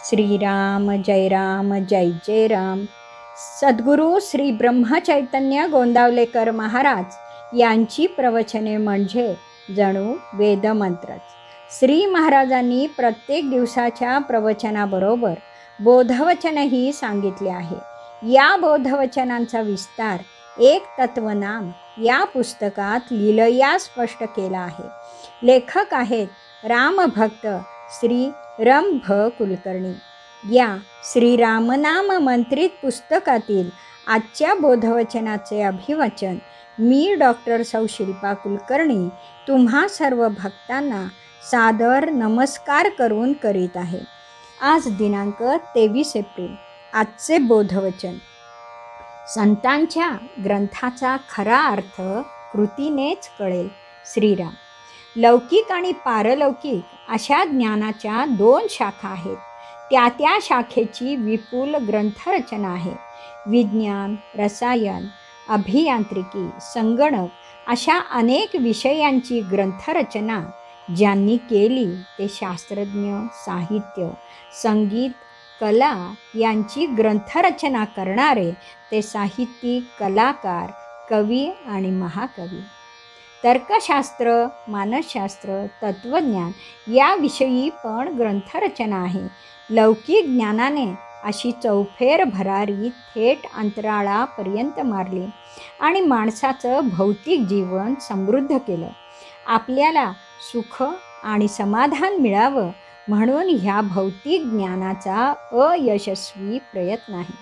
श्रीराम जय जय राम. सद्गुरू श्री ब्रह्मचैतन्य गोंदावलेकर महाराज यांची प्रवचने म्हणजे जणू वेदमंत्रच. श्री महाराजांनी प्रत्येक दिवसाच्या प्रवचनाबरोबर बोधवचनही सांगितले आहे. या बोधवचनांचा विस्तार एक तत्वनाम या पुस्तकात लीलया स्पष्ट केला आहे. लेखक आहेत रामभक्त श्री रम भ कुलकर्णी. या श्रीरामनाम मंत्रित पुस्तकातील आजच्या बोधवचनाचे अभिवाचन मी डॉक्टर सौ शिल्पा कुलकर्णी तुम्हा सर्व भक्तांना सादर नमस्कार करून करीत आहे. आज दिनांक 23 एप्रिल. आजचे बोधवचन. संतांच्या ग्रंथाचा खरा अर्थ कृतीनेच कळेल. श्रीराम. लौकिक आणि पारलौकिक अशा ज्ञानाच्या 2 शाखा आहेत. त्या शाखेची विपुल ग्रंथरचना आहे. विज्ञान, रसायन, अभियांत्रिकी, संगणक अशा अनेक विषयांची ग्रंथरचना ज्यांनी केली ते शास्त्रज्ञ, साहित्य, संगीत, कला यांची ग्रंथरचना करणारे ते साहित्यिक, कलाकार, कवी आणि महाकवी. तर्कशास्त्र, मानसशास्त्र, तत्त्वज्ञान याविषयी पण ग्रंथरचना आहे. लौकिक ज्ञानाने अशी चौफेर भरारी थेट अंतराळापर्यंत मारली आणि माणसाचं भौतिक जीवन समृद्ध केलं. आपल्याला सुख आणि समाधान मिळावं म्हणून ह्या भौतिक ज्ञानाचा अयशस्वी प्रयत्न आहे.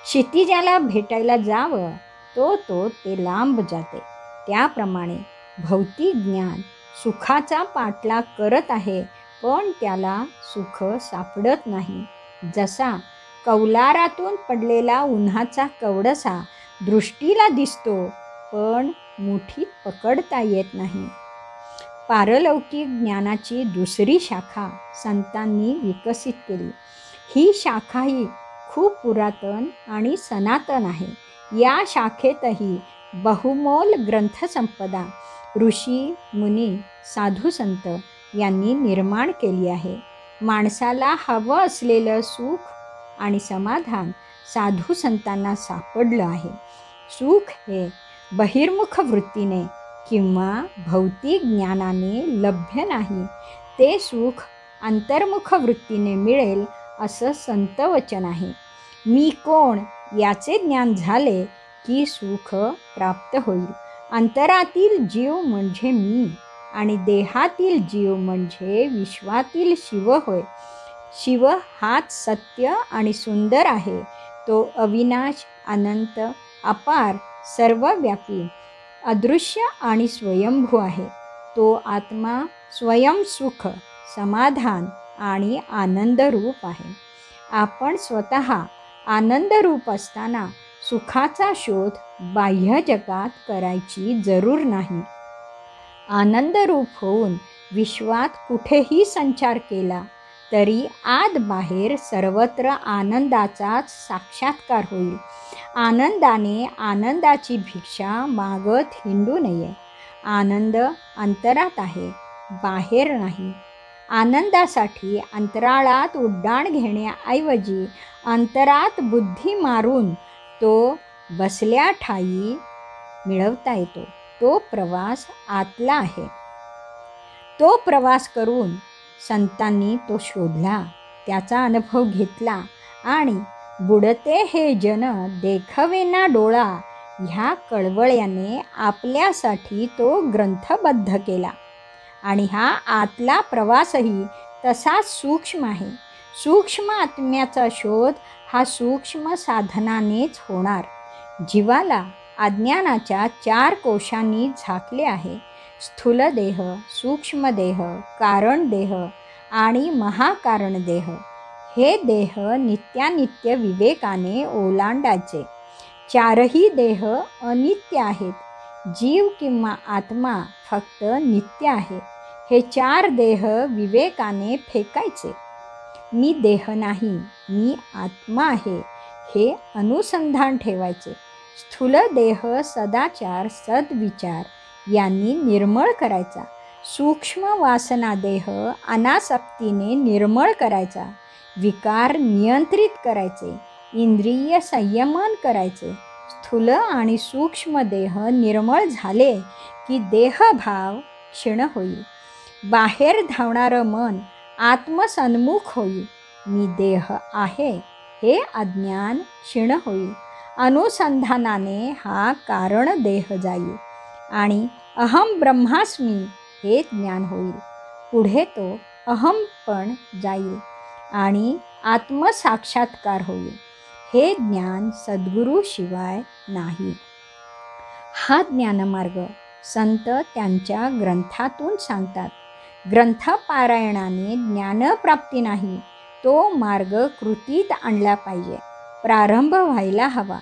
क्षितिजाला भेटायला जावं तो ते लांब जाते. त्याप्रमाणे भौतिक ज्ञान सुखाचा पाठलाग करत आहे पण त्याला सुख सापडत नाही. जसा कौलारातून पडलेला उन्हाचा कवडसा दृष्टीला दिसतो पण मुठीत पकडता येत नाही. पारलौकिक ज्ञानाची दुसरी शाखा संतांनी विकसित केली. ही शाखाही खूप पुरातन आणि सनातन आहे. या शाखेतही बहुमोल ग्रंथसंपदा ऋषी, मुनी, साधू संत यांनी निर्माण केली आहे. माणसाला हवं असलेलं सुख आणि समाधान साधू संतांना सापडलं आहे. सुख हे बहिर्मुख वृत्तीने किंवा भौतिक ज्ञानाने लभ्य नाही. ते सुख अंतर्मुख वृत्तीने मिळेल असं संतवचन आहे. मी कोण याचे ज्ञान झाले की सुख प्राप्त होईल. अंतरातील जीव म्हणजे मी आणि देहातील जीव म्हणजे विश्वातील शिव होय. शिव हाच सत्य आणि सुंदर आहे. तो अविनाश, अनंत, अपार, सर्वव्यापी, अदृश्य आणि स्वयंभू आहे. तो आत्मा स्वयं सुख, समाधान आणि आनंदरूप आहे. आपण स्वतः आनंदरूप असताना सुखाचा शोध बाह्य जगात करायची जरूर नाही. आनंदरूप होऊन विश्वात कुठेही संचार केला तरी आत बाहेर सर्वत्र आनंदाचाच साक्षात्कार होईल. आनंदाने आनंदाची भिक्षा मागत हिंडू नये. आनंद अंतरात आहे, बाहेर नाही. आनंदासाठी अंतराळात उड्डाण घेण्याऐवजी अंतरात बुद्धी मारून तो बसल्या ठायी मिळवता येतो. तो प्रवास आतला आहे. तो प्रवास करून संतांनी तो शोधला, त्याचा अनुभव घेतला आणि बुडते हे जन देखवेना डोळा ह्या कळवळ्याने आपल्यासाठी तो ग्रंथबद्ध केला. आणि हा आतला प्रवासही तसाच सूक्ष्म आहे. सूक्ष्म आत्म्याचा शोध हा सूक्ष्म साधनानेच होणार. जीवाला अज्ञानाच्या 4 कोशांनी झाकले आहे. स्थूल देह, सूक्ष्म देह, कारण देह आणि महाकारण देह. हे देह नित्यानित्य विवेकाने ओलांडायचे. 4ही देह अनित्य आहेत. जीव किंवा आत्मा फक्त नित्य आहे. हे 4 देह विवेकाने फेकायचे. मी देह नाही, मी आत्मा आहे हे अनुसंधान ठेवायचे. स्थूल देह सदाचार, सद्विचार यांनी निर्मळ करायचा. सूक्ष्म वासना देह अनासक्तीने निर्मळ करायचा. विकार नियंत्रित करायचे, इंद्रिय संयमन करायचे. स्थूल आणि सूक्ष्म देह निर्मळ झाले की देहभाव क्षीण होईल. बाहेर धावणारं मन आत्मसन्मुख होईल. मी देह आहे हे अज्ञान क्षीण होईल. अनुसंधानाने हा कारण देह जाईल आणि अहम ब्रह्मास्मी हे ज्ञान होईल. पुढे तो अहम पण जाईल आणि आत्मसाक्षात्कार होईल. हे ज्ञान सद्गुरूशिवाय नाही. हा ज्ञानमार्ग संत त्यांच्या ग्रंथातून सांगतात. ग्रंथपारायणाने ज्ञानप्राप्ती नाही, तो मार्ग कृतीत आणला पाहिजे. प्रारंभ व्हायला हवा.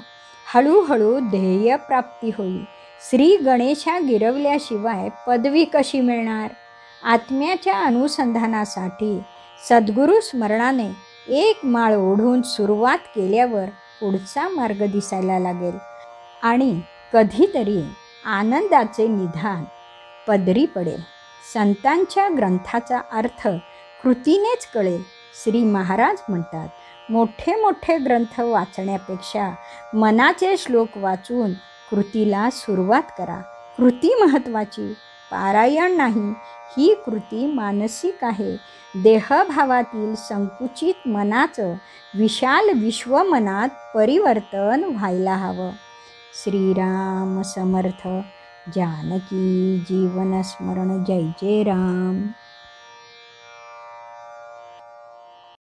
हळूहळू ध्येयप्राप्ती होईल. श्री गणेशा गिरवल्याशिवाय पदवी कशी मिळणार? आत्म्याच्या अनुसंधानासाठी सद्गुरू स्मरणाने एक माळ ओढून सुरुवात केल्यावर पुढचा मार्ग दिसायला लागेल आणि कधीतरी आनंदाचे निधान पदरी पडेल. संतांच्या ग्रंथाचा अर्थ कृतीनेच कळेल. श्री महाराज म्हणतात, मोठे मोठे ग्रंथ वाचण्यापेक्षा मनाचे श्लोक वाचून कृतीला सुरुवात करा. कृती महत्त्वाची, पारायण नाही. ही कृती मानसिक आहे. देहभावातील संकुचित मनाचं विशाल विश्वमनात परिवर्तन व्हायला हवं. श्रीराम समर्थ. जानकी जीवन स्मरण. जय जय राम.